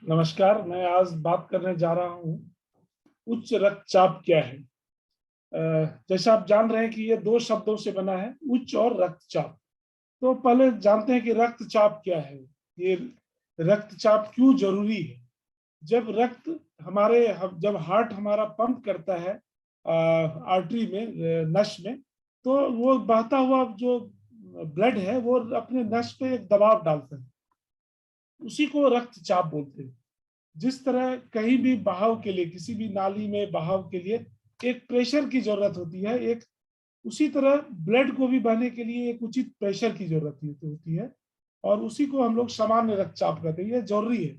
नमस्कार। मैं आज बात करने जा रहा हूँ उच्च रक्तचाप क्या है। जैसा आप जान रहे हैं कि ये दो शब्दों से बना है, उच्च और रक्तचाप। तो पहले जानते हैं कि रक्तचाप क्या है। ये रक्तचाप क्यों जरूरी है। जब रक्त जब हार्ट हमारा पंप करता है आर्टरी में, नस में, तो वो बहता हुआ जो ब्लड है वो अपने नस पे एक दबाव डालता है, उसी को रक्तचाप बोलते हैं। जिस तरह कहीं भी बहाव के लिए, किसी भी नाली में बहाव के लिए एक प्रेशर की जरूरत होती है, एक उसी तरह ब्लड को भी बहने के लिए एक उचित प्रेशर की जरूरत होती है। और उसी को हम लोग सामान्य रक्तचाप कहते हैं। ये जरूरी है।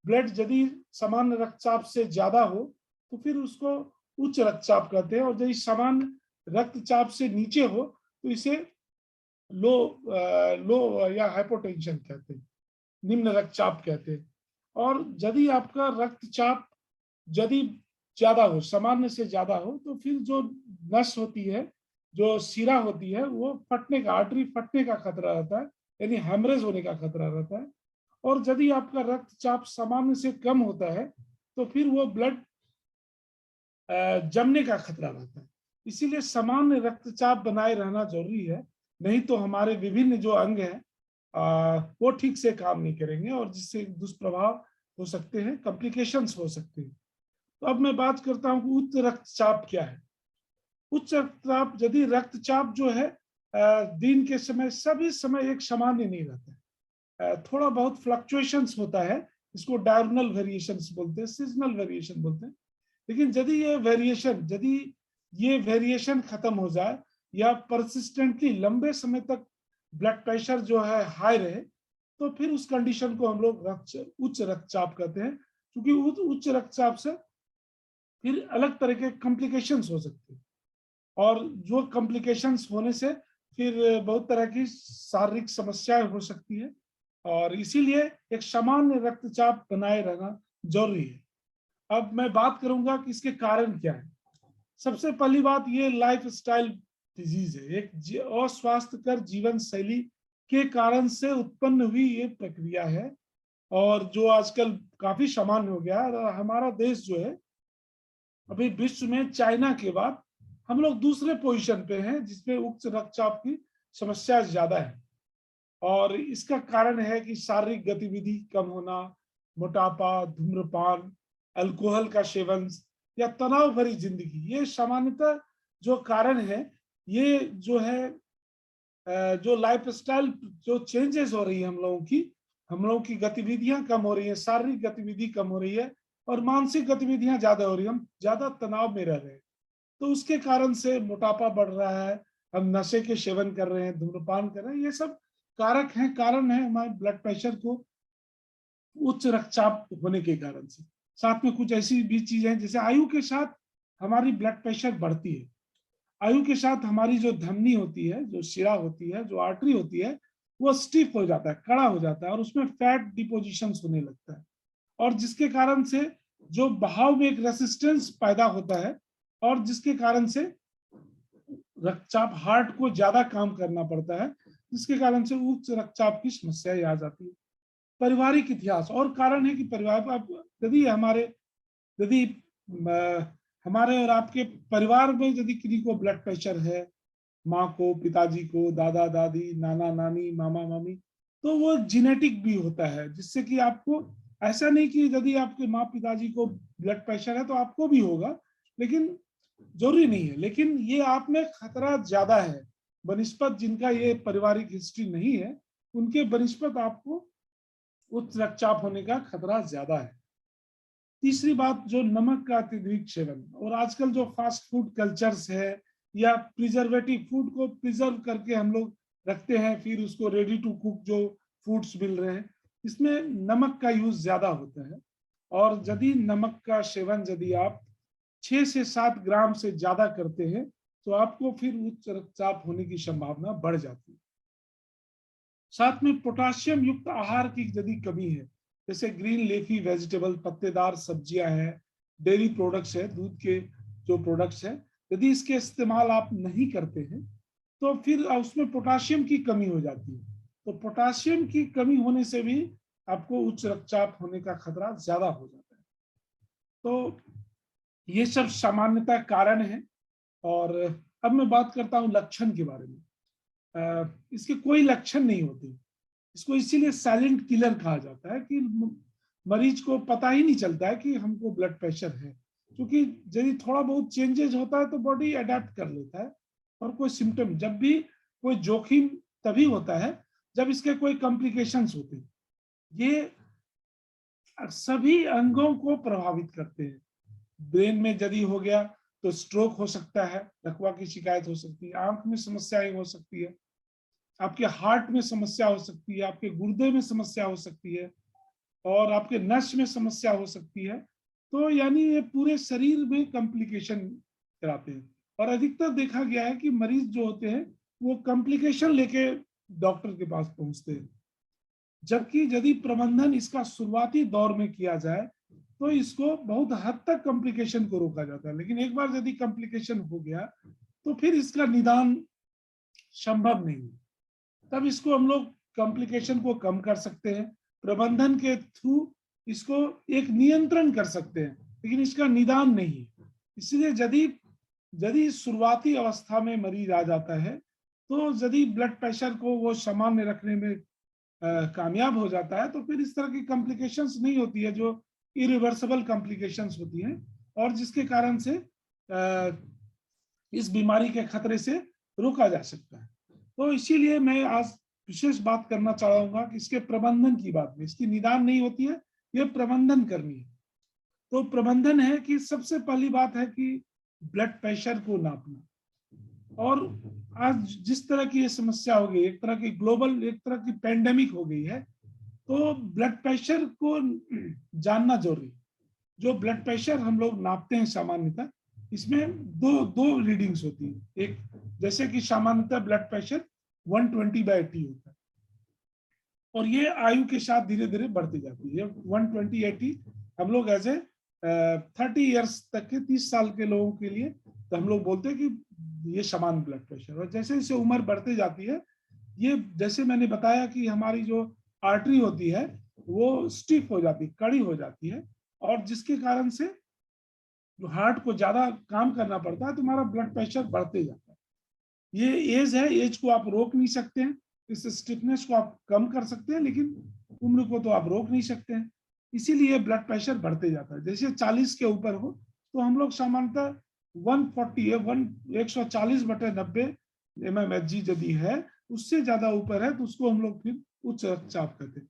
ब्लड यदि सामान्य रक्तचाप से ज्यादा हो तो फिर उसको उच्च रक्तचाप कहते हैं, और यदि सामान्य रक्तचाप से नीचे हो तो इसे लो लो या हाइपोटेंशन कहते हैं, निम्न रक्तचाप कहते हैं। और यदि आपका रक्तचाप यदि ज्यादा हो, सामान्य से ज्यादा हो, तो फिर जो नस होती है, जो शिरा होती है, वो फटने का, आर्टरी फटने का खतरा रहता है, यानी हेमरेज होने का खतरा रहता है। और यदि आपका रक्तचाप सामान्य से कम होता है तो फिर वो ब्लड जमने का खतरा रहता है। इसीलिए सामान्य रक्तचाप बनाए रहना जरूरी है। नहीं तो हमारे विभिन्न जो अंग हैं वो ठीक से काम नहीं करेंगे, और जिससे दुष्प्रभाव हो सकते हैं, कॉम्प्लिकेशंस हो सकते हैं। तो अब मैं बात करता हूं कि उच्च रक्तचाप क्या है। उच्च रक्तचाप, यदि रक्तचाप जो है दिन के समय सभी समय एक सामान्य नहीं रहता है, थोड़ा बहुत फ्लक्चुएशंस होता है। इसको डायगोनल वेरिएशंस बोलते हैं, सीजनल वेरिएशन बोलते हैं। लेकिन यदि ये वेरिएशन खत्म हो जाए या परसिस्टेंटली लंबे समय तक ब्लड प्रेशर जो है हाई रहे, तो फिर उस कंडीशन को हम लोग उच्च रक्तचाप कहते हैं। क्योंकि उच्च रक्तचाप से फिर अलग तरह के कॉम्प्लिकेशंस हो सकते हैं, और जो कॉम्प्लिकेशंस होने से फिर बहुत तरह की शारीरिक समस्याएं हो सकती है। और इसीलिए एक सामान्य रक्तचाप बनाए रहना जरूरी है। अब मैं बात करूंगा कि इसके कारण क्या है। सबसे पहली बात, ये लाइफ स्टाइल डिजीज है, एक अस्वास्थ्यकर जीवन शैली के कारण से उत्पन्न हुई ये प्रक्रिया है, और जो आजकल काफी सामान्य हो गया है। और हमारा देश जो है अभी विश्व में चाइना के बाद हम लोग दूसरे पोजीशन पे हैं, जिसमें उच्च रक्तचाप की समस्या ज्यादा है। और इसका कारण है कि शारीरिक गतिविधि कम होना, मोटापा, धूम्रपान, अल्कोहल का सेवन या तनाव भरी जिंदगी, ये सामान्यतः जो कारण है। ये जो है जो लाइफस्टाइल जो चेंजेस हो रही है हम लोगों की गतिविधियां कम हो रही है, शारीरिक गतिविधि कम हो रही है, और मानसिक गतिविधियां ज्यादा हो रही है। हम ज्यादा तनाव में रह रहे हैं, तो उसके कारण से मोटापा बढ़ रहा है। हम नशे के सेवन कर रहे हैं, धूम्रपान कर रहे हैं। ये सब कारण है हमारे ब्लड प्रेशर को उच्च रक्तचाप होने के कारण से। साथ में कुछ ऐसी भी चीजें हैं, जैसे आयु के साथ हमारी ब्लड प्रेशर बढ़ती है। आयु के साथ हमारी जो धमनी होती है, जो शिरा होती है, जो आर्टरी होती है, वो स्टिफ हो जाता है, कड़ा हो जाता है, और उसमें फैट डिपोजिशन होने लगता है। और जिसके कारण से जो बहाव में एक रेसिस्टेंस पैदा होता है, और जिसके कारण से रक्तचाप, हार्ट को ज्यादा काम करना पड़ता है, जिसके कारण से उच्च रक्तचाप की समस्या आ जाती है। पारिवारिक इतिहास और कारण है कि परिवार, अब यदि हमारे और आपके परिवार में यदि किसी को ब्लड प्रेशर है, माँ को, पिताजी को, दादा दादी, नाना नानी, मामा मामी, तो वो जेनेटिक भी होता है, जिससे कि आपको, ऐसा नहीं कि यदि आपके माँ पिताजी को ब्लड प्रेशर है तो आपको भी होगा, लेकिन जरूरी नहीं है। लेकिन ये आप में खतरा ज्यादा है बनिस्पत जिनका ये पारिवारिक हिस्ट्री नहीं है, उनके बनिस्पत आपको उच्च रक्तचाप होने का खतरा ज्यादा है। तीसरी बात, जो नमक का अत्यधिक सेवन, और आजकल जो फास्ट फूड कल्चर्स है, या प्रिजर्वेटिव, फूड को प्रिजर्व करके हम लोग रखते हैं, फिर उसको रेडी टू कुक जो फूड्स मिल रहे हैं, इसमें नमक का यूज ज्यादा होता है। और यदि नमक का सेवन यदि आप 6 से 7 ग्राम से ज्यादा करते हैं, तो आपको फिर उच्च रक्तचाप होने की संभावना बढ़ जाती है। साथ में पोटाशियम युक्त आहार की यदि कमी है, जैसे ग्रीन लीफी वेजिटेबल, पत्तेदार सब्जियां हैं, डेयरी प्रोडक्ट्स है, दूध के जो प्रोडक्ट्स हैं, यदि इसके इस्तेमाल आप नहीं करते हैं, तो फिर उसमें पोटाशियम की कमी हो जाती है। तो पोटाशियम की कमी होने से भी आपको उच्च रक्तचाप होने का खतरा ज्यादा हो जाता है। तो ये सब सामान्यतः कारण है। और अब मैं बात करता हूँ लक्षण के बारे में। इसके कोई लक्षण नहीं होते, इसको इसीलिए साइलेंट किलर कहा जाता है कि मरीज को पता ही नहीं चलता है कि हमको ब्लड प्रेशर है, क्योंकि यदि थोड़ा बहुत चेंजेस होता है तो बॉडी अडेप्ट कर लेता है। और कोई सिम्टम, जब भी कोई जोखिम तभी होता है जब इसके कोई कॉम्प्लिकेशंस होते हैं। ये सभी अंगों को प्रभावित करते हैं। ब्रेन में यदि हो गया तो स्ट्रोक हो सकता है, लकवा की शिकायत हो सकती है, आंख में समस्याएं हो सकती है, आपके हार्ट में समस्या हो सकती है, आपके गुर्दे में समस्या हो सकती है, और आपके नस में समस्या हो सकती है। तो यानी ये पूरे शरीर में कॉम्प्लिकेशन कराते हैं। और अधिकतर देखा गया है कि मरीज जो होते हैं वो कॉम्प्लिकेशन लेके डॉक्टर के पास पहुंचते हैं, जबकि यदि प्रबंधन इसका शुरुआती दौर में किया जाए तो इसको बहुत हद तक कॉम्प्लिकेशन को रोका जाता है। लेकिन एक बार यदि कॉम्प्लिकेशन हो गया तो फिर इसका निदान संभव नहीं है। तब इसको हम लोग कॉम्प्लिकेशन को कम कर सकते हैं, प्रबंधन के थ्रू इसको एक नियंत्रण कर सकते हैं, लेकिन इसका निदान नहीं है। इसलिए यदि यदि शुरुआती अवस्था में मरीज आ जाता है तो यदि ब्लड प्रेशर को वो सामान्य रखने में कामयाब हो जाता है तो फिर इस तरह की कॉम्प्लिकेशंस नहीं होती है जो इरिवर्सिबल कॉम्प्लिकेशंस होती हैं, और जिसके कारण से इस बीमारी के खतरे से रोका जा सकता है। तो इसीलिए मैं आज विशेष बात करना चाहूंगा कि इसके प्रबंधन की बात में, इसकी निदान नहीं होती है, ये प्रबंधन करनी है। तो प्रबंधन है कि सबसे पहली बात है कि ब्लड प्रेशर को नापना। और आज जिस तरह की ये समस्या हो गई, एक तरह की ग्लोबल, एक तरह की पेंडेमिक हो गई है, तो ब्लड प्रेशर को जानना जरूरी। जो ब्लड प्रेशर हम लोग नापते हैं सामान्यतः, इसमें दो दो रीडिंग्स होती है। एक, जैसे कि सामान्यतः ब्लड प्रेशर 120/80 होता है, और ये आयु के साथ धीरे धीरे बढ़ती जाती है। 120/80 हम लोग एज ए 30 ईयर्स तक के, 30 साल के लोगों के लिए तो हम लोग बोलते हैं कि ये समान ब्लड प्रेशर। और जैसे जैसे उम्र बढ़ती जाती है, ये जैसे मैंने बताया कि हमारी जो आर्टरी होती है वो स्टिफ हो जाती है, कड़ी हो जाती है, और जिसके कारण से जो हार्ट को ज्यादा काम करना पड़ता है तो हमारा ब्लड प्रेशर बढ़ते जाता है। ये एज है, एज को आप रोक नहीं सकते हैं, इस स्टिफनेस को आप कम कर सकते हैं, लेकिन उम्र को तो आप रोक नहीं सकते हैं। इसीलिए ब्लड प्रेशर बढ़ते जाता है। जैसे 40 के ऊपर हो तो हम लोग सामान्यतः 140 है, 140/90 mmHg यदि है, उससे ज्यादा ऊपर है तो उसको हम लोग फिर उच्च रक्तचाप कहते हैं।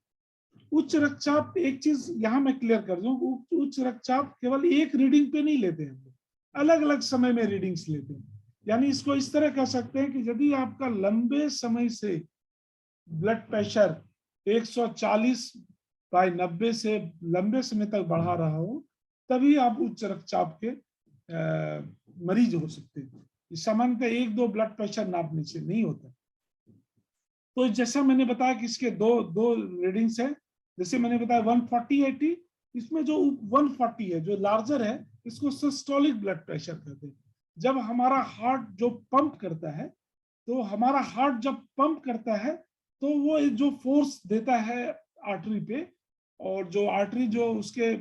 उच्च रक्तचाप, एक चीज यहाँ मैं क्लियर कर दूं, उच्च रक्तचाप केवल एक रीडिंग पे नहीं लेते हैं, अलग अलग समय में रीडिंग्स लेते हैं। यानी इसको इस तरह कह सकते हैं कि यदि आपका लंबे समय से ब्लड प्रेशर 140/90 से लंबे समय तक बढ़ा रहा हो, तभी आप उच्च रक्तचाप के मरीज हो सकते हैं। सामान्यतः 1-2 ब्लड प्रेशर नापने से नहीं होता। तो जैसा मैंने बताया कि इसके दो दो रीडिंग्स है। जैसे मैंने बताया 140/80, इसमें जो 140 है, जो लार्जर है, इसको सिस्टोलिक ब्लड प्रेशर कहते हैं। जब हमारा हार्ट जो पंप करता है, तो हमारा हार्ट जब पंप करता है तो वो जो फोर्स देता है आर्टरी पे, और जो आर्टरी जो उसके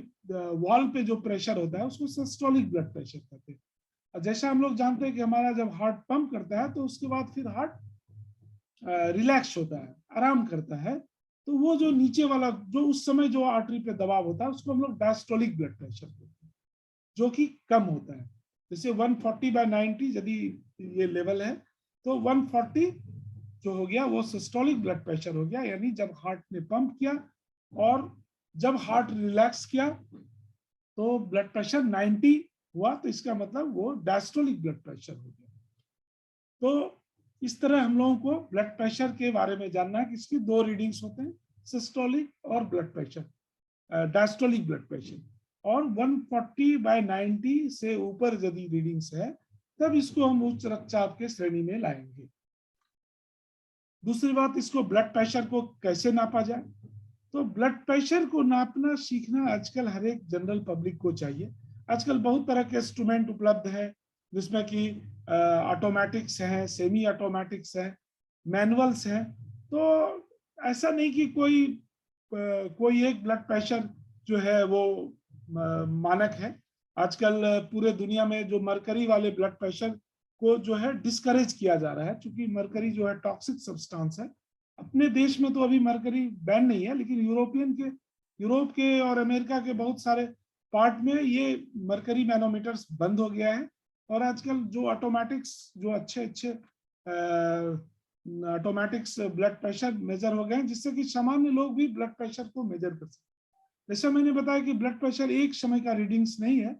वॉल पे जो प्रेशर होता है उसको सिस्टोलिक ब्लड प्रेशर कहते हैं। और जैसा हम लोग जानते हैं कि हमारा जब हार्ट पंप करता है तो उसके बाद फिर हार्ट रिलैक्स होता है, आराम करता है, तो वो जो नीचे वाला जो उस समय जो आर्टरी पे दबाव होता है उसको हम लोग डायस्टोलिक ब्लड प्रेशर कहते हैं, जो कि कम होता है। जैसे 140/90 यदि ये लेवल है तो 140 जो हो गया वो सिस्टोलिक ब्लड प्रेशर हो गया, यानी जब हार्ट ने पंप किया, और जब हार्ट रिलैक्स किया तो ब्लड प्रेशर 90 हुआ, तो इसका मतलब वो डायस्टोलिक ब्लड प्रेशर हो गया। तो इस तरह हम लोगों को ब्लड प्रेशर के बारे में जानना है कि इसकी दो रीडिंग्स होते हैं, सिस्टोलिक और blood pressure, diastolic blood pressure. और 140/90 से ऊपर यदि रीडिंग्स है तब इसको हम उच्च रक्तचाप के श्रेणी में लाएंगे। दूसरी बात, इसको ब्लड प्रेशर को कैसे नापा जाए। तो ब्लड प्रेशर को नापना सीखना आजकल हर एक जनरल पब्लिक को चाहिए। आजकल बहुत तरह के इंस्ट्रूमेंट उपलब्ध है, जिसमें कि ऑटोमेटिक्स हैं, सेमी ऑटोमेटिक्स हैं, मैनुअल्स हैं। तो ऐसा नहीं कि कोई कोई एक ब्लड प्रेशर जो है वो मानक है। आजकल पूरे दुनिया में जो मरकरी वाले ब्लड प्रेशर को जो है डिस्करेज किया जा रहा है, क्योंकि मरकरी जो है टॉक्सिक सब्सटेंस है। अपने देश में तो अभी मरकरी बैन नहीं है, लेकिन यूरोप के और अमेरिका के बहुत सारे पार्ट में ये मरकरी मैनोमीटर्स बंद हो गया है। और आजकल जो ऑटोमेटिक्स, जो अच्छे अच्छे ऑटोमेटिक्स ब्लड प्रेशर मेजर हो गए हैं, जिससे कि सामान्य लोग भी ब्लड प्रेशर को मेजर कर सकते हैं। जैसे मैंने बताया कि ब्लड प्रेशर एक समय का रीडिंग्स नहीं है,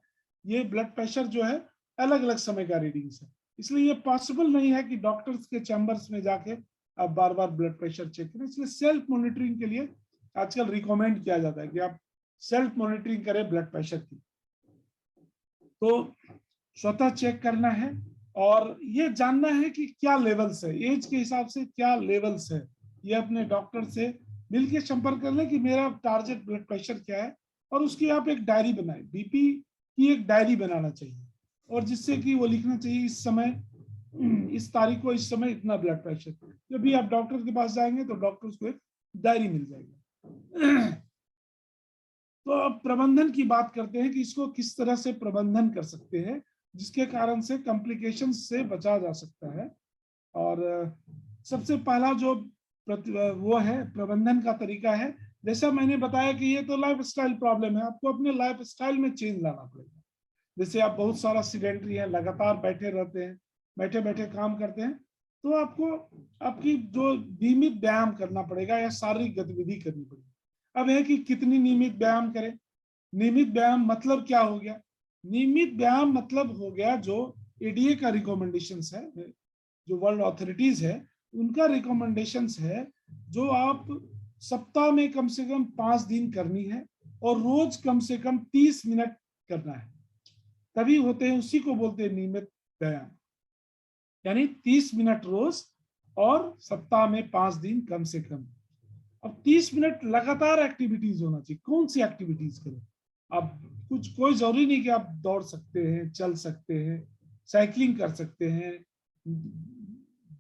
ये ब्लड प्रेशर जो है अलग अलग समय का रीडिंग्स है। इसलिए ये पॉसिबल नहीं है कि डॉक्टर्स के चैम्बर्स में जाके आप बार बार ब्लड प्रेशर चेक करें। इसलिए सेल्फ मॉनिटरिंग के लिए आजकल रिकमेंड किया जाता है कि आप सेल्फ मॉनिटरिंग करें ब्लड प्रेशर की। तो स्वतः चेक करना है और ये जानना है कि क्या लेवल्स है, एज के हिसाब से क्या लेवल्स है, ये अपने डॉक्टर से मिलकर संपर्क कर लें कि मेरा टारगेट ब्लड प्रेशर क्या है, और उसकी आप एक डायरी बनाएं। बीपी की एक डायरी बनाना चाहिए, और जिससे कि वो लिखना चाहिए इस समय, इस तारीख को, इस समय इतना ब्लड प्रेशर। जब भी आप डॉक्टर के पास जाएंगे तो डॉक्टर को एक डायरी मिल जाएगी। तो अब प्रबंधन की बात करते हैं कि इसको किस तरह से प्रबंधन कर सकते हैं, जिसके कारण से कॉम्प्लिकेशन से बचा जा सकता है। और सबसे पहला जो वो है प्रबंधन का तरीका है, जैसा मैंने बताया कि ये तो लाइफ स्टाइल प्रॉब्लम है, आपको अपने लाइफ स्टाइल में चेंज लाना पड़ेगा। जैसे आप बहुत सारा सीडेंटरी है, लगातार बैठे रहते हैं, बैठे बैठे काम करते हैं, तो आपको आपकी जो नियमित व्यायाम करना पड़ेगा या शारीरिक गतिविधि करनी पड़ेगी। अब है कि कितनी नियमित व्यायाम करें। नियमित व्यायाम मतलब क्या हो गया? नियमित व्यायाम मतलब हो गया जो एडीए का रिकमेंडेशंस है, जो वर्ल्ड अथॉरिटीज है उनका रिकमेंडेशंस है, जो आप सप्ताह में कम से कम 5 दिन करनी है और रोज कम से कम 30 मिनट करना है, तभी होते हैं, उसी को बोलते हैं नियमित व्यायाम। यानी 30 मिनट रोज और सप्ताह में 5 दिन कम से कम। अब 30 मिनट लगातार एक्टिविटीज होना चाहिए। कौन सी एक्टिविटीज करें? अब कोई जरूरी नहीं कि आप दौड़ सकते हैं, चल सकते हैं, साइकिलिंग कर सकते हैं,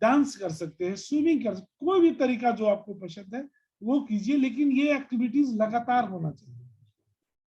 डांस कर सकते हैं, स्विमिंग कर सकते हैं, कोई भी तरीका जो आपको पसंद है वो कीजिए, लेकिन ये एक्टिविटीज लगातार होना चाहिए।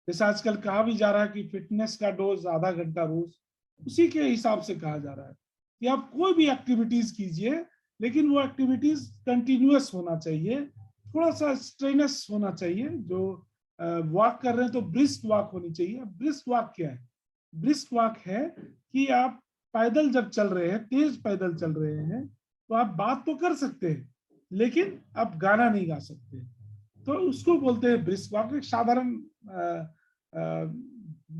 जैसे आजकल कहा भी जा रहा है कि फिटनेस का डोज आधा घंटा रोज, उसी के हिसाब से कहा जा रहा है कि आप कोई भी एक्टिविटीज कीजिए, लेकिन वो एक्टिविटीज कंटिन्यूअस होना चाहिए, थोड़ा सा स्ट्रेनस होना चाहिए। जो वॉक कर रहे हैं तो ब्रिस्क वॉक होनी चाहिए। ब्रिस्क वॉक क्या है? ब्रिस्क वॉक है कि आप पैदल जब चल रहे हैं, तेज पैदल चल रहे हैं, तो आप बात तो कर सकते हैं, लेकिन आप गाना नहीं गा सकते, तो उसको बोलते हैं ब्रिस्क वॉक। एक साधारण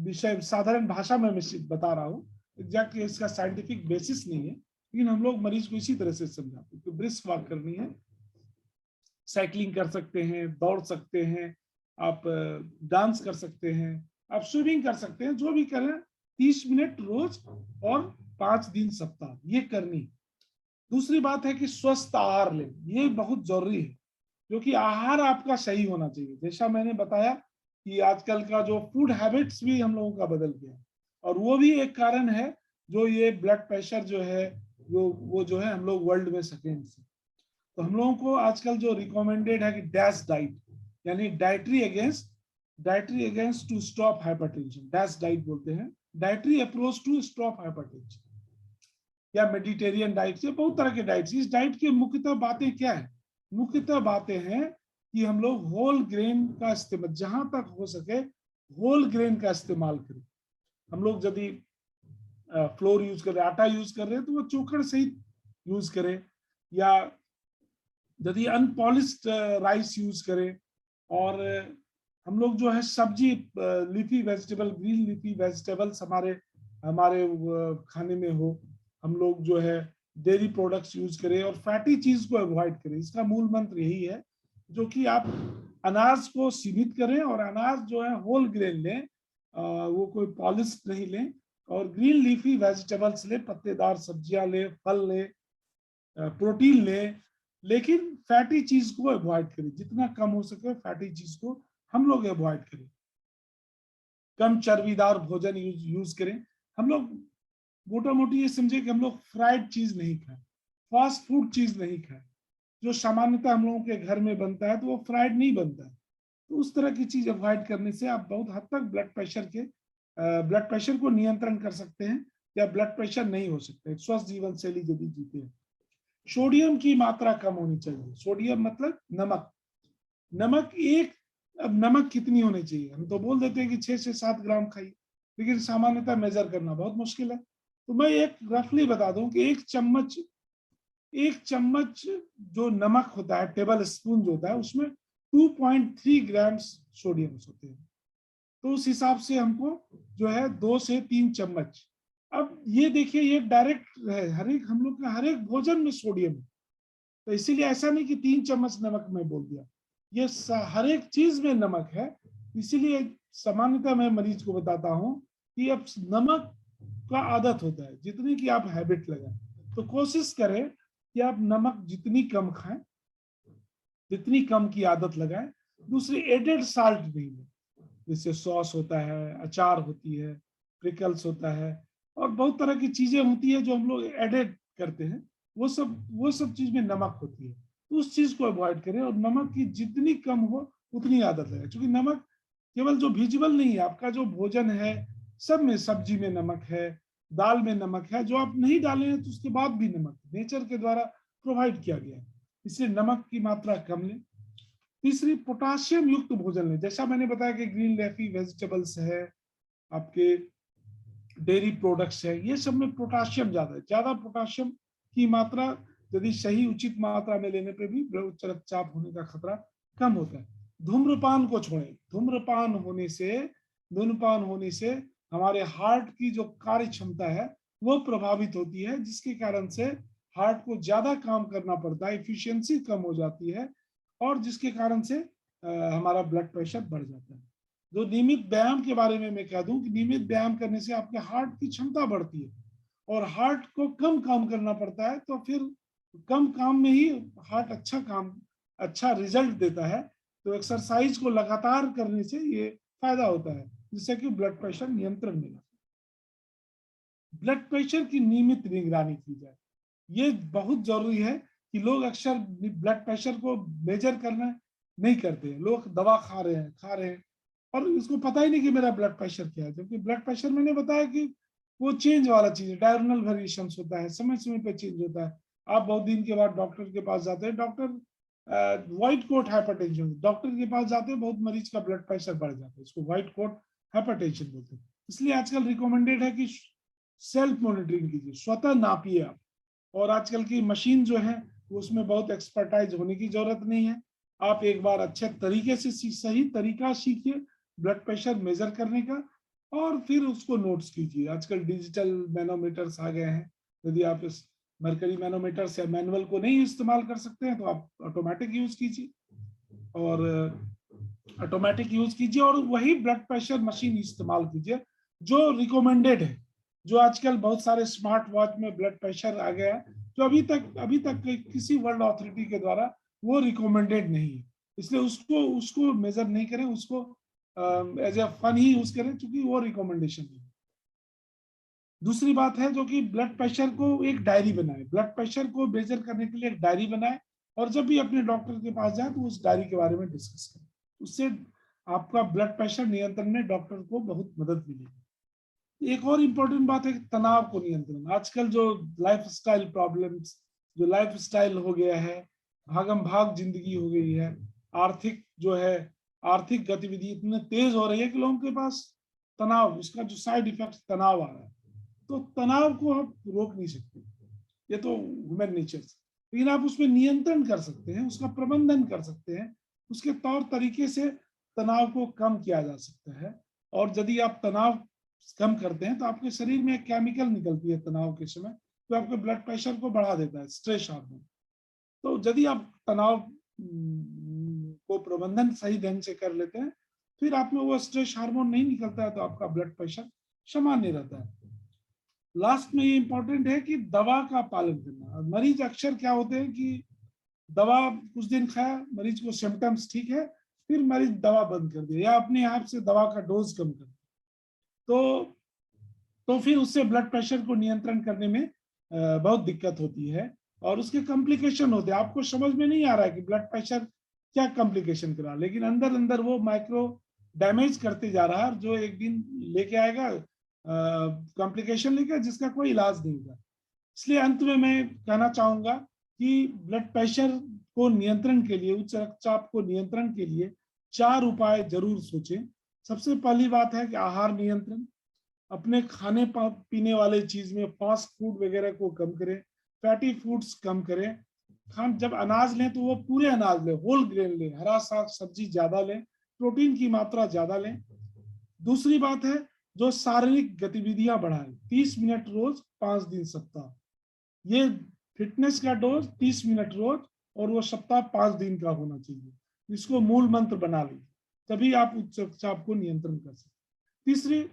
विषय, साधारण भाषा में मैं बता रहा हूँ, एग्जैक्टली इसका साइंटिफिक बेसिस नहीं है, लेकिन हम लोग मरीज को इसी तरह से समझाते हैं कि ब्रिस्क वॉक करनी है। साइकिलिंग कर सकते हैं, दौड़ सकते हैं, आप डांस कर सकते हैं, आप स्विमिंग कर सकते हैं, जो भी करें 30 मिनट रोज और 5 दिन सप्ताह, ये करनी। दूसरी बात है कि स्वस्थ आहार लें, ये बहुत जरूरी है, क्योंकि आहार आपका सही होना चाहिए। जैसा मैंने बताया कि आजकल का जो फूड हैबिट्स भी हम लोगों का बदल गया, और वो भी एक कारण है जो ये ब्लड प्रेशर जो है वो जो है हम लोग वर्ल्ड में सेकेंड से। तो हम लोगों को आजकल जो रिकमेंडेड है कि डैश डाइट, यानी dietary against to stop hypertension, DASH diet बोलते हैं, dietary approach to stop hypertension या मेडिटेरियन डाइट, से बहुत तरह के डाइट। इस डाइट की मुख्यतः बातें क्या है? मुख्यतः बातें हैं कि हम लोग होल ग्रेन का इस्तेमाल, जहां तक हो सके होल ग्रेन का इस्तेमाल करें। हम लोग यदि फ्लोर यूज कर रहे हैं, आटा यूज कर रहे हैं, तो वो चोखड़ सहित यूज करें, या यदि अनपॉलिश्ड राइस यूज करें। और हम लोग जो है सब्जी, leafy vegetable, green leafy vegetables हमारे हमारे खाने में हो। हम लोग जो है डेयरी प्रोडक्ट्स यूज करें और फैटी चीज को अवॉइड करें। इसका मूल मंत्र यही है, जो कि आप अनाज को सीमित करें और अनाज जो है होल ग्रेन लें, वो कोई पॉलिश्ड नहीं लें, और ग्रीन लीफी वेजिटेबल्स लें, पत्तेदार सब्जियां लें, फल लें, प्रोटीन लें, लेकिन फैटी चीज को अवॉइड करें। जितना कम हो सके फैटी चीज को हम लोग अवॉइड करें। कम चर्बीदार भोजन यूज करें। हम लोग मोटा मोटी ये समझे कि हम लोग फ्राइड चीज नहीं खाएं, फास्ट फूड चीज नहीं खाएं। जो सामान्यतः हम लोगों के घर में बनता है तो वो फ्राइड नहीं बनता है, तो उस तरह की चीज अवॉइड करने से आप बहुत हद तक ब्लड प्रेशर को नियंत्रण कर सकते हैं, या ब्लड प्रेशर नहीं हो सकता है स्वस्थ जीवन शैली यदि जीते हैं। सोडियम की मात्रा कम होनी चाहिए। सोडियम मतलब नमक। नमक एक अब नमक कितनी होनी चाहिए? हम तो बोल देते हैं कि 6 से 7 ग्राम खाइए, लेकिन सामान्यतः मेजर करना बहुत मुश्किल है। तो मैं एक रफली बता दूं कि एक चम्मच जो नमक होता है, टेबल स्पून जो होता है, उसमें 2.3 ग्राम्स सोडियम होते हैं। तो उस हिसाब से हमको जो है 2 से 3 चम्मच। अब ये देखिए, ये डायरेक्ट है, हर एक हम लोग का हर एक भोजन में सोडियम है। तो इसीलिए ऐसा नहीं कि 3 चम्मच नमक मैं बोल दिया, ये हर एक चीज में नमक है। इसीलिए सामान्यतः मैं मरीज को बताता हूं कि अब नमक का आदत होता है, जितनी की आप हैबिट लगाएं, तो कोशिश करें कि आप नमक जितनी कम खाएं, जितनी कम की आदत लगाएं। दूसरी, एडेड साल्ट नहीं लें, जैसे सॉस होता है, अचार होती है, प्रिकल्स होता है, और बहुत तरह की चीजें होती है जो हम लोग एडेड करते हैं, वो सब चीज में नमक होती है। तो उस चीज को अवॉइड करें, और नमक की जितनी कम हो उतनी आदत लगाए, क्योंकि नमक केवल जो विजिबल नहीं है, आपका जो भोजन है सब में, सब्जी में नमक है, दाल में नमक है, जो आप नहीं डाले हैं तो उसके बाद भी नमक नेचर के द्वारा प्रोवाइड किया गया है, इसलिए नमक की मात्रा कम लें। तीसरी, पोटाशियम युक्त भोजन लें। जैसा मैंने बताया कि ग्रीन लेफी वेजिटेबल्स है, आपके डेयरी प्रोडक्ट्स है, ये सब में पोटाशियम ज्यादा है। ज्यादा पोटाशियम की मात्रा यदि सही उचित मात्रा में लेने पे भी उच्च रक्तचाप होने का खतरा कम होता है। धूम्रपान को छोड़ें। धूम्रपान होने से हमारे हार्ट की जो कार्य क्षमता है वो प्रभावित होती है, जिसके कारण से हार्ट को ज्यादा काम करना पड़ता है, इफिशियंसी कम हो जाती है, और जिसके कारण से हमारा ब्लड प्रेशर बढ़ जाता है। जो नियमित व्यायाम के बारे में मैं कह दूं कि नियमित व्यायाम करने से आपके हार्ट की क्षमता बढ़ती है, और हार्ट को कम काम करना पड़ता है, तो फिर कम काम में ही हार्ट अच्छा रिजल्ट देता है। तो एक्सरसाइज को लगातार करने से ये फायदा होता है, जिससे कि ब्लड प्रेशर नियंत्रण में। ब्लड प्रेशर की नियमित निगरानी की जाए, ये बहुत जरूरी है कि लोग अक्सर ब्लड प्रेशर को मेजर करना नहीं करते हैं। लोग दवा खा रहे हैं और इसको पता ही नहीं कि मेरा ब्लड प्रेशर क्या है, जबकि ब्लड प्रेशर मैंने बताया कि वो चेंज वाला चीज है, डायरेक्शनल वेरिएशन होता है, समय समय पे चेंज होता है। आप बहुत दिन के बाद डॉक्टर के पास जाते हैं, doctor white coat hypertension, doctor के पास जाते हैं, बहुत मरीज का ब्लड प्रेशर बढ़ जाता है, इसको व्हाइट कोट हाइपरटेंशन बोलते हैं। इसलिए आजकल रिकमेंडेड है कि सेल्फ मॉनिटरिंग कीजिए, स्वतः नापिए आप। और आजकल की मशीन जो है उसमें बहुत एक्सपर्टाइज होने की जरूरत नहीं है। आप एक बार अच्छे तरीके से सही तरीका सीखिए ब्लड प्रेशर मेजर करने का, और फिर उसको नोट्स कीजिए। आजकल डिजिटल मैनोमीटर्स आ गए हैं, यदि आप इस मरकरी मैनोमीटर्स या मैनुअल को नहीं इस्तेमाल कर सकते हैं तो आप ऑटोमेटिक यूज कीजिए, और और वही ब्लड प्रेशर मशीन इस्तेमाल कीजिए जो रिकमेंडेड है। जो आजकल बहुत सारे स्मार्ट वॉच में ब्लड प्रेशर आ गया है, जो अभी तक किसी वर्ल्ड अथॉरिटी के द्वारा वो रिकमेंडेड नहीं है, इसलिए उसको उसको मेजर नहीं करें, उसको एज ए फन ही यूज करें, क्योंकि वो रिकमेंडेशन है। दूसरी बात है जो कि ब्लड प्रेशर को एक डायरी बनाए, ब्लड प्रेशर को मेजर करने के लिए एक डायरी बनाए, और जब भी अपने डॉक्टर के पास जाए तो उस डायरी के बारे में डिस्कस करें। उससे आपका ब्लड प्रेशर नियंत्रण में डॉक्टर को बहुत मदद मिलेगी। एक और इम्पोर्टेंट बात है तनाव को नियंत्रण। आजकल जो लाइफस्टाइल प्रॉब्लम्स, जो लाइफस्टाइल हो गया है, भागम भाग जिंदगी हो गई है, आर्थिक जो है आर्थिक गतिविधि इतने तेज हो रही है कि लोगों के पास तनाव, उसका जो साइड इफेक्ट तनाव आ रहा है, तो तनाव को आप रोक नहीं सकते, ये तो ह्यूमन नेचर से, लेकिन आप उसमें नियंत्रण कर सकते हैं, उसका प्रबंधन कर सकते हैं, उसके तौर तरीके से तनाव को कम किया जा सकता है। और यदि आप तनाव कम करते हैं तो आपके शरीर में एक केमिकल निकलती है तनाव के समय, जो आपके ब्लड प्रेशर को बढ़ा देता है, स्ट्रेस हार्मोन। तो यदि आप तनाव को प्रबंधन सही ढंग से कर लेते हैं, फिर आप में वो स्ट्रेस हार्मोन नहीं निकलता है, तो आपका ब्लड प्रेशर सामान्य रहता है। लास्ट में ये इंपॉर्टेंट है कि दवा का पालन करना। मरीज अक्सर क्या होते हैं कि दवा कुछ दिन खाया, मरीज को सिम्टम्स ठीक है, फिर मरीज दवा बंद कर दिया या अपने आप से दवा का डोज कम कर दिया, तो फिर उससे ब्लड प्रेशर को नियंत्रण करने में बहुत दिक्कत होती है, और उसके कॉम्प्लिकेशन होते हैं। आपको समझ में नहीं आ रहा है कि ब्लड प्रेशर क्या कॉम्प्लिकेशन करा, लेकिन अंदर अंदर वो माइक्रो डैमेज करते जा रहा है, और जो एक दिन लेके आएगा कॉम्प्लिकेशन लेकर, जिसका कोई इलाज नहीं होगा। इसलिए अंत में मैं कहना चाहूंगा कि ब्लड प्रेशर को नियंत्रण के लिए, उच्च रक्तचाप को नियंत्रण के लिए 4 उपाय जरूर सोचें। सबसे पहली बात है कि आहार नियंत्रण, अपने खाने पीने वाले चीज में फास्ट फूड वगैरह को कम करें, फैटी फूड्स कम करें। जब अनाज लें तो वो पूरे अनाज लें, होल ग्रेन लें, हरा साग सब्जी ज्यादा लें, प्रोटीन की मात्रा ज्यादा लें। दूसरी बात है, जो शारीरिक गतिविधियां बढ़ाएं, 30 मिनट रोज 5 दिन सप्ताह। ये फिटनेस का डोज 30 मिनट रोज, और वो सप्ताह 5 दिन का होना चाहिए। इसको मूल मंत्र बना लीजिए, तभी आप उच्च रक्तचाप को नियंत्रण कर सकते। तीसरी,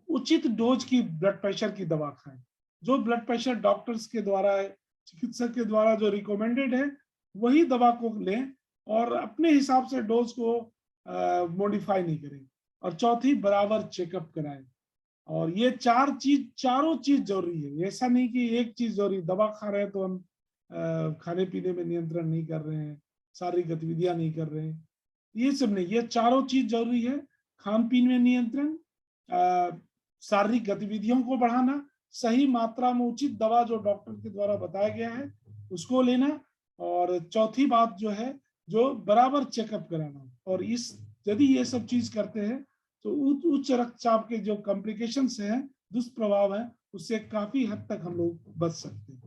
उचित डोज की ब्लड प्रेशर की दवा खाएं। जो ब्लड प्रेशर डॉक्टर्स के द्वारा है, चिकित्सक के द्वारा जो रिकमेंडेड है, वही दवा को लें, और अपने हिसाब से डोज को मॉडिफाई नहीं करें। और चौथी, बराबर चेकअप कराएं। और ये चारों चीज जरूरी है। ऐसा नहीं कि एक चीज जरूरी, दवा खा रहे हैं तो हम खाने पीने में नियंत्रण नहीं कर रहे हैं, शारीरिक गतिविधियां नहीं कर रहे हैं, ये सब नहीं। ये चारों चीज जरूरी है। खान पीन में नियंत्रण, शारीरिक गतिविधियों को बढ़ाना, सही मात्रा में उचित दवा जो डॉक्टर के द्वारा बताया गया है उसको लेना, और चौथी बात जो है, जो बराबर चेकअप कराना। और इस यदि ये सब चीज करते हैं तो उच्च रक्तचाप के जो कॉम्प्लिकेशंस हैं, दुष्प्रभाव हैं, उससे काफी हद तक हम लोग बच सकते हैं।